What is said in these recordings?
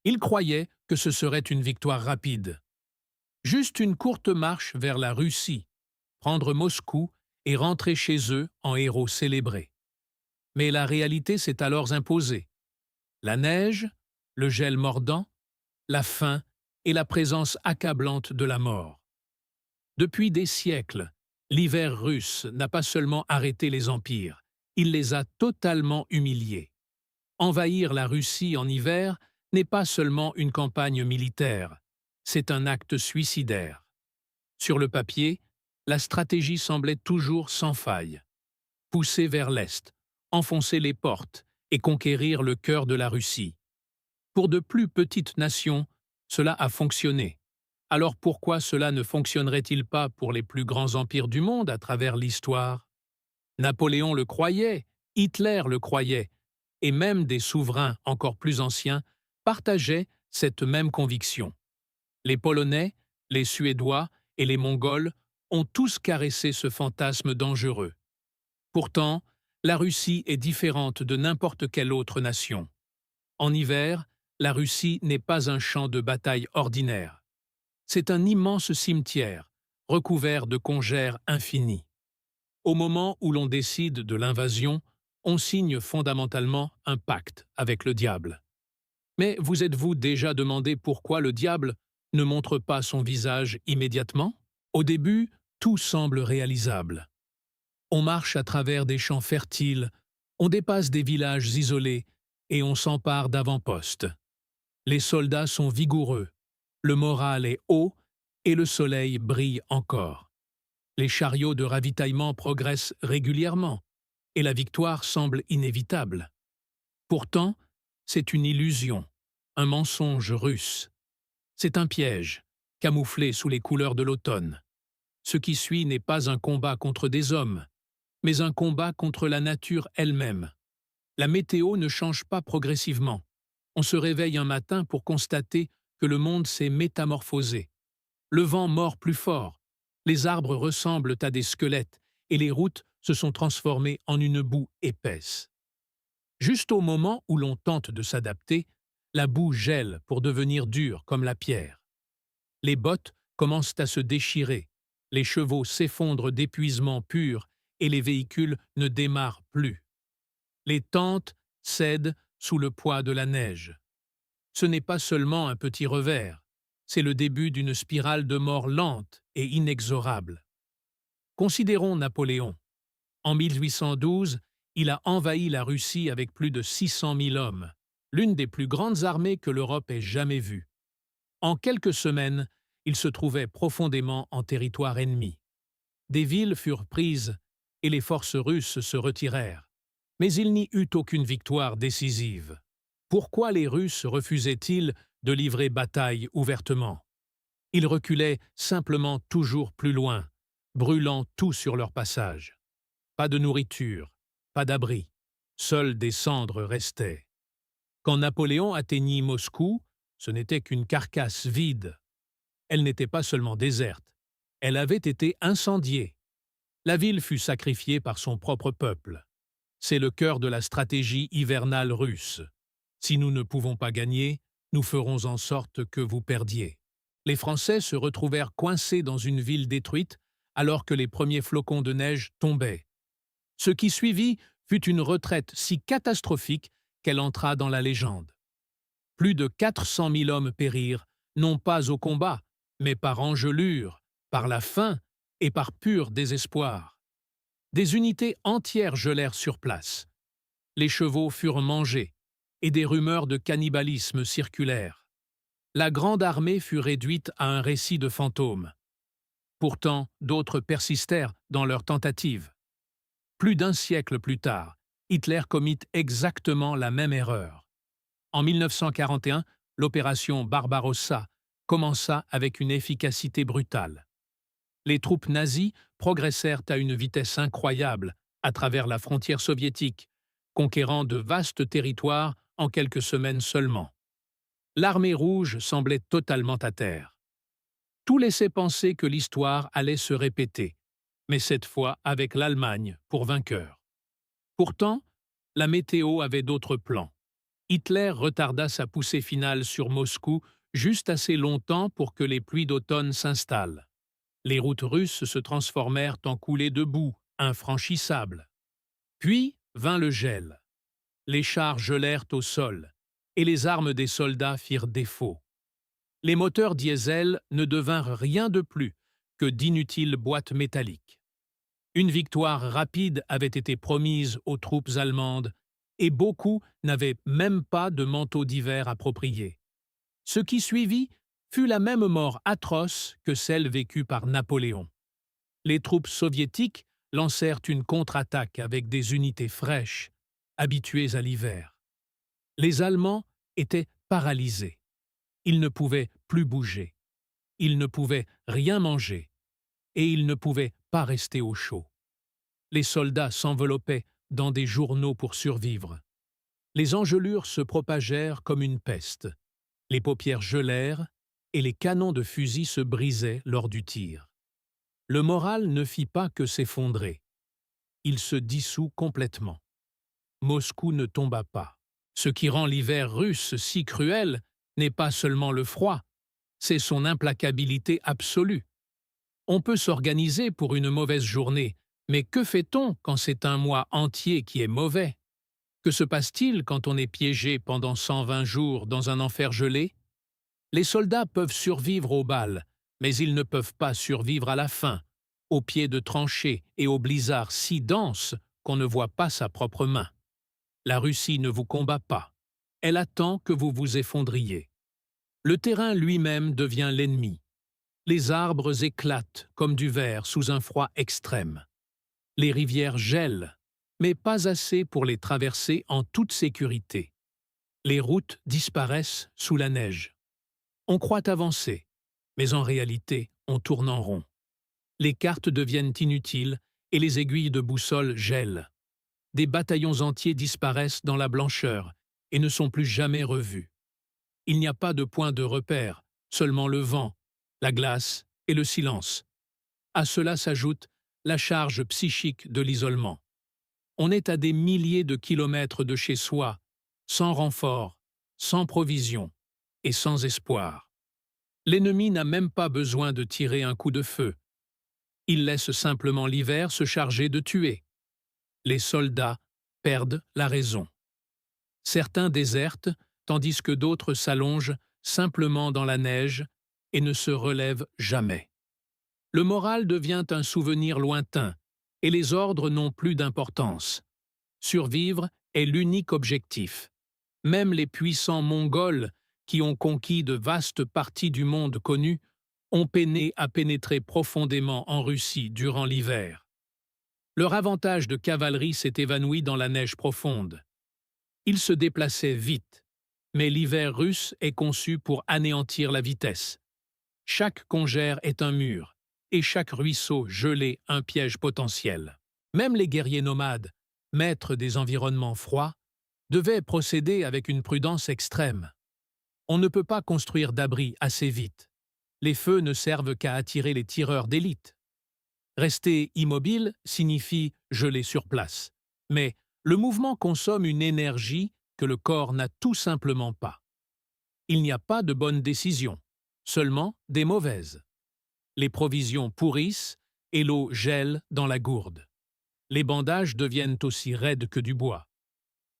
Ils croyaient que ce serait une victoire rapide. Juste une courte marche vers la Russie, prendre Moscou et rentrer chez eux en héros célébrés. Mais la réalité s'est alors imposée. La neige, le gel mordant, la faim et la présence accablante de la mort. Depuis des siècles, l'hiver russe n'a pas seulement arrêté les empires, il les a totalement humiliés. Envahir la Russie en hiver n'est pas seulement une campagne militaire, c'est un acte suicidaire. Sur le papier, la stratégie semblait toujours sans faille. Pousser vers l'Est, enfoncer les portes et conquérir le cœur de la Russie. Pour de plus petites nations, cela a fonctionné. Alors pourquoi cela ne fonctionnerait-il pas pour les plus grands empires du monde à travers l'histoire? Napoléon le croyait, Hitler le croyait, et même des souverains encore plus anciens partageaient cette même conviction. Les Polonais, les Suédois et les Mongols ont tous caressé ce fantasme dangereux. Pourtant, la Russie est différente de n'importe quelle autre nation. En hiver, la Russie n'est pas un champ de bataille ordinaire. C'est un immense cimetière, recouvert de congères infinis. Au moment où l'on décide de l'invasion, on signe fondamentalement un pacte avec le diable. Mais vous êtes-vous déjà demandé pourquoi le diable ne montre pas son visage immédiatement? Au début, tout semble réalisable. On marche à travers des champs fertiles, on dépasse des villages isolés et on s'empare d'avant-postes. Les soldats sont vigoureux, le moral est haut et le soleil brille encore. Les chariots de ravitaillement progressent régulièrement et la victoire semble inévitable. Pourtant, c'est une illusion, un mensonge russe. C'est un piège, camouflé sous les couleurs de l'automne. Ce qui suit n'est pas un combat contre des hommes, mais un combat contre la nature elle-même. La météo ne change pas progressivement. On se réveille un matin pour constater que le monde s'est métamorphosé. Le vent mord plus fort, les arbres ressemblent à des squelettes et les routes se sont transformées en une boue épaisse. Juste au moment où l'on tente de s'adapter, la boue gèle pour devenir dure comme la pierre. Les bottes commencent à se déchirer, les chevaux s'effondrent d'épuisement pur et les véhicules ne démarrent plus. Les tentes cèdent sous le poids de la neige. Ce n'est pas seulement un petit revers, c'est le début d'une spirale de mort lente et inexorable. Considérons Napoléon. En 1812, il a envahi la Russie avec plus de 600 000 hommes, l'une des plus grandes armées que l'Europe ait jamais vues. En quelques semaines, il se trouvait profondément en territoire ennemi. Des villes furent prises et les forces russes se retirèrent. Mais il n'y eut aucune victoire décisive. Pourquoi les Russes refusaient-ils de livrer bataille ouvertement? Ils reculaient simplement toujours plus loin, brûlant tout sur leur passage. Pas de nourriture, pas d'abri, seules des cendres restaient. Quand Napoléon atteignit Moscou, ce n'était qu'une carcasse vide. Elle n'était pas seulement déserte, elle avait été incendiée. La ville fut sacrifiée par son propre peuple. C'est le cœur de la stratégie hivernale russe. Si nous ne pouvons pas gagner, nous ferons en sorte que vous perdiez. Les Français se retrouvèrent coincés dans une ville détruite alors que les premiers flocons de neige tombaient. Ce qui suivit fut une retraite si catastrophique qu'elle entra dans la légende. Plus de 400 000 hommes périrent, non pas au combat, mais par engelure, par la faim et par pur désespoir. Des unités entières gelèrent sur place. Les chevaux furent mangés, et des rumeurs de cannibalisme circulèrent. La grande armée fut réduite à un récit de fantômes. Pourtant, d'autres persistèrent dans leurs tentatives. Plus d'un siècle plus tard, Hitler commit exactement la même erreur. En 1941, l'opération Barbarossa commença avec une efficacité brutale. Les troupes nazies progressèrent à une vitesse incroyable à travers la frontière soviétique, conquérant de vastes territoires en quelques semaines seulement. L'armée rouge semblait totalement à terre. Tout laissait penser que l'histoire allait se répéter, mais cette fois avec l'Allemagne pour vainqueur. Pourtant, la météo avait d'autres plans. Hitler retarda sa poussée finale sur Moscou juste assez longtemps pour que les pluies d'automne s'installent. Les routes russes se transformèrent en coulées de boue, infranchissables. Puis vint le gel. Les chars gelèrent au sol, et les armes des soldats firent défaut. Les moteurs diesel ne devinrent rien de plus que d'inutiles boîtes métalliques. Une victoire rapide avait été promise aux troupes allemandes, et beaucoup n'avaient même pas de manteau d'hiver approprié. Ce qui suivit fut la même mort atroce que celle vécue par Napoléon. Les troupes soviétiques lancèrent une contre-attaque avec des unités fraîches, habituées à l'hiver. Les Allemands étaient paralysés. Ils ne pouvaient plus bouger. Ils ne pouvaient rien manger. Et ils ne pouvaient pas rester au chaud. Les soldats s'enveloppaient dans des journaux pour survivre. Les engelures se propagèrent comme une peste. Les paupières gelèrent et les canons de fusil se brisaient lors du tir. Le moral ne fit pas que s'effondrer. Il se dissout complètement. Moscou ne tomba pas. Ce qui rend l'hiver russe si cruel n'est pas seulement le froid, c'est son implacabilité absolue. On peut s'organiser pour une mauvaise journée, mais que fait-on quand c'est un mois entier qui est mauvais? Que se passe-t-il quand on est piégé pendant 120 jours dans un enfer gelé? Les soldats peuvent survivre aux balles, mais ils ne peuvent pas survivre à la faim, au pied de tranchées et au blizzard si dense qu'on ne voit pas sa propre main. La Russie ne vous combat pas. Elle attend que vous vous effondriez. Le terrain lui-même devient l'ennemi. Les arbres éclatent comme du verre sous un froid extrême. Les rivières gèlent, mais pas assez pour les traverser en toute sécurité. Les routes disparaissent sous la neige. On croit avancer, mais en réalité, on tourne en rond. Les cartes deviennent inutiles et les aiguilles de boussole gèlent. Des bataillons entiers disparaissent dans la blancheur et ne sont plus jamais revus. Il n'y a pas de point de repère, seulement le vent, la glace et le silence. À cela s'ajoute la charge psychique de l'isolement. On est à des milliers de kilomètres de chez soi, sans renfort, sans provisions et sans espoir. L'ennemi n'a même pas besoin de tirer un coup de feu. Il laisse simplement l'hiver se charger de tuer. Les soldats perdent la raison. Certains désertent, tandis que d'autres s'allongent simplement dans la neige et ne se relèvent jamais. Le moral devient un souvenir lointain et les ordres n'ont plus d'importance. Survivre est l'unique objectif. Même les puissants Mongols, qui ont conquis de vastes parties du monde connu, ont peiné à pénétrer profondément en Russie durant l'hiver. Leur avantage de cavalerie s'est évanoui dans la neige profonde. Ils se déplaçaient vite, mais l'hiver russe est conçu pour anéantir la vitesse. Chaque congère est un mur, et chaque ruisseau gelé un piège potentiel. Même les guerriers nomades, maîtres des environnements froids, devaient procéder avec une prudence extrême. On ne peut pas construire d'abris assez vite. Les feux ne servent qu'à attirer les tireurs d'élite. Rester immobile signifie geler sur place. Mais le mouvement consomme une énergie que le corps n'a tout simplement pas. Il n'y a pas de bonnes décisions, seulement des mauvaises. Les provisions pourrissent et l'eau gèle dans la gourde. Les bandages deviennent aussi raides que du bois.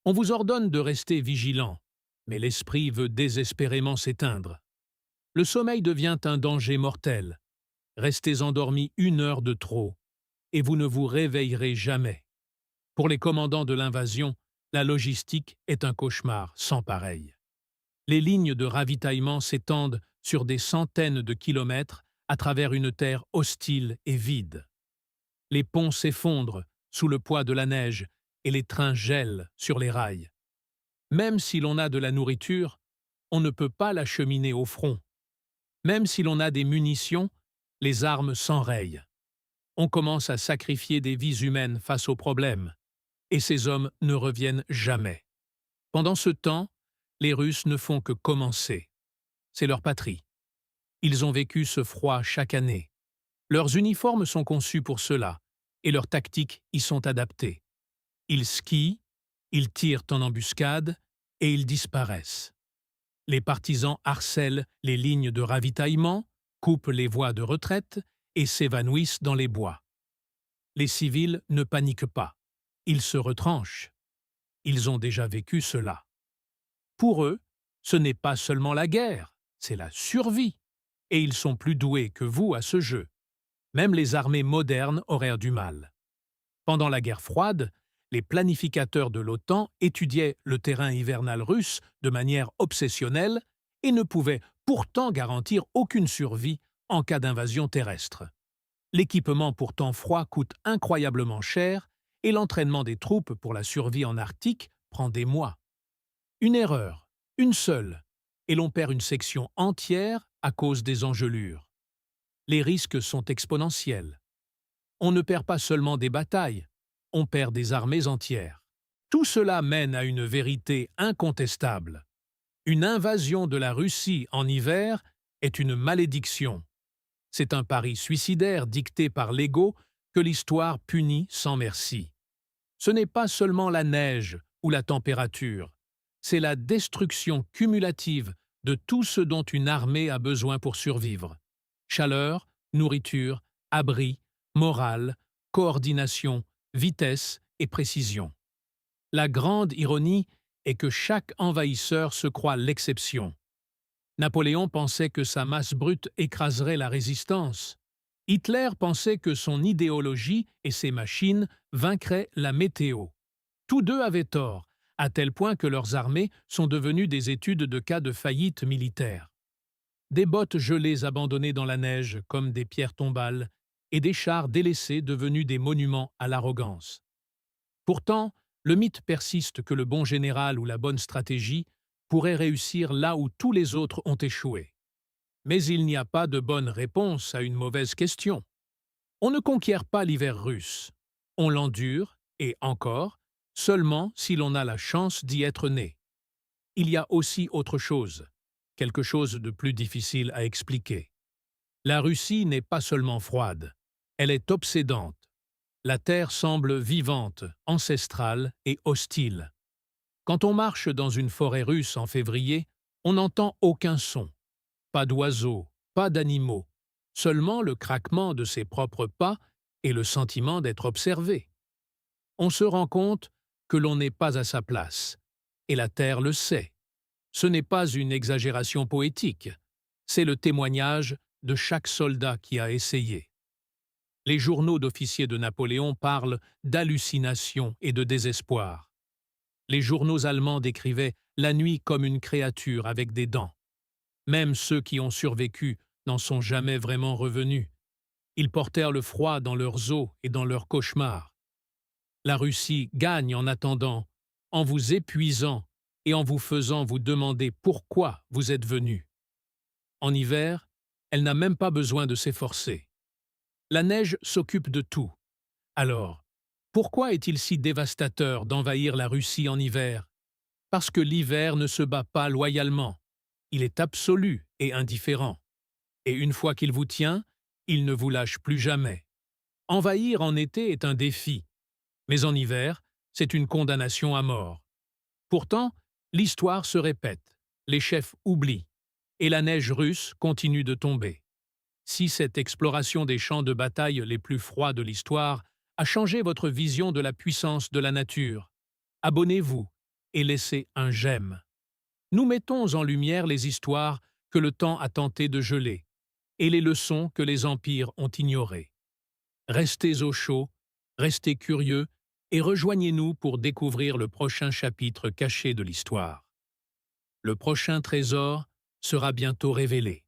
On vous ordonne de rester vigilant, mais l'esprit veut désespérément s'éteindre. Le sommeil devient un danger mortel. Restez endormi 1 heure de trop, et vous ne vous réveillerez jamais. Pour les commandants de l'invasion, la logistique est un cauchemar sans pareil. Les lignes de ravitaillement s'étendent sur des centaines de kilomètres à travers une terre hostile et vide. Les ponts s'effondrent sous le poids de la neige et les trains gèlent sur les rails. Même si l'on a de la nourriture, on ne peut pas l'acheminer au front. Même si l'on a des munitions, les armes s'enrayent. On commence à sacrifier des vies humaines face aux problèmes, et ces hommes ne reviennent jamais. Pendant ce temps, les Russes ne font que commencer. C'est leur patrie. Ils ont vécu ce froid chaque année. Leurs uniformes sont conçus pour cela, et leurs tactiques y sont adaptées. Ils skient, ils tirent en embuscade, et ils disparaissent. Les partisans harcèlent les lignes de ravitaillement, coupent les voies de retraite et s'évanouissent dans les bois. Les civils ne paniquent pas. Ils se retranchent. Ils ont déjà vécu cela. Pour eux, ce n'est pas seulement la guerre, c'est la survie. Et ils sont plus doués que vous à ce jeu. Même les armées modernes auraient du mal. Pendant la guerre froide, les planificateurs de l'OTAN étudiaient le terrain hivernal russe de manière obsessionnelle et ne pouvaient pourtant garantir aucune survie en cas d'invasion terrestre. L'équipement pour temps froid coûte incroyablement cher et l'entraînement des troupes pour la survie en Arctique prend des mois. Une erreur, une seule, et l'on perd une section entière à cause des engelures. Les risques sont exponentiels. On ne perd pas seulement des batailles, on perd des armées entières. Tout cela mène à une vérité incontestable. Une invasion de la Russie en hiver est une malédiction. C'est un pari suicidaire dicté par l'ego que l'histoire punit sans merci. Ce n'est pas seulement la neige ou la température, c'est la destruction cumulative de tout ce dont une armée a besoin pour survivre. Chaleur, nourriture, abri, morale, coordination, vitesse et précision. La grande ironie est que chaque envahisseur se croit l'exception. Napoléon pensait que sa masse brute écraserait la résistance. Hitler pensait que son idéologie et ses machines vaincraient la météo. Tous deux avaient tort, à tel point que leurs armées sont devenues des études de cas de faillite militaire. Des bottes gelées abandonnées dans la neige comme des pierres tombales et des chars délaissés devenus des monuments à l'arrogance. Pourtant, le mythe persiste que le bon général ou la bonne stratégie pourrait réussir là où tous les autres ont échoué. Mais il n'y a pas de bonne réponse à une mauvaise question. On ne conquiert pas l'hiver russe. On l'endure, et encore, seulement si l'on a la chance d'y être né. Il y a aussi autre chose, quelque chose de plus difficile à expliquer. La Russie n'est pas seulement froide, elle est obsédante. La terre semble vivante, ancestrale et hostile. Quand on marche dans une forêt russe en février, on n'entend aucun son. Pas d'oiseaux, pas d'animaux, seulement le craquement de ses propres pas et le sentiment d'être observé. On se rend compte que l'on n'est pas à sa place, et la terre le sait. Ce n'est pas une exagération poétique, c'est le témoignage de chaque soldat qui a essayé. Les journaux d'officiers de Napoléon parlent d'hallucination et de désespoir. Les journaux allemands décrivaient la nuit comme une créature avec des dents. Même ceux qui ont survécu n'en sont jamais vraiment revenus. Ils portèrent le froid dans leurs os et dans leurs cauchemars. La Russie gagne en attendant, en vous épuisant et en vous faisant vous demander pourquoi vous êtes venus. En hiver, elle n'a même pas besoin de s'efforcer. La neige s'occupe de tout. Alors, pourquoi est-il si dévastateur d'envahir la Russie en hiver? Parce que l'hiver ne se bat pas loyalement. Il est absolu et indifférent. Et une fois qu'il vous tient, il ne vous lâche plus jamais. Envahir en été est un défi, mais en hiver, c'est une condamnation à mort. Pourtant, l'histoire se répète, les chefs oublient, et la neige russe continue de tomber. Si cette exploration des champs de bataille les plus froids de l'histoire a changé votre vision de la puissance de la nature, abonnez-vous et laissez un j'aime. Nous mettons en lumière les histoires que le temps a tenté de geler et les leçons que les empires ont ignorées. Restez au chaud, restez curieux et rejoignez-nous pour découvrir le prochain chapitre caché de l'histoire. Le prochain trésor sera bientôt révélé.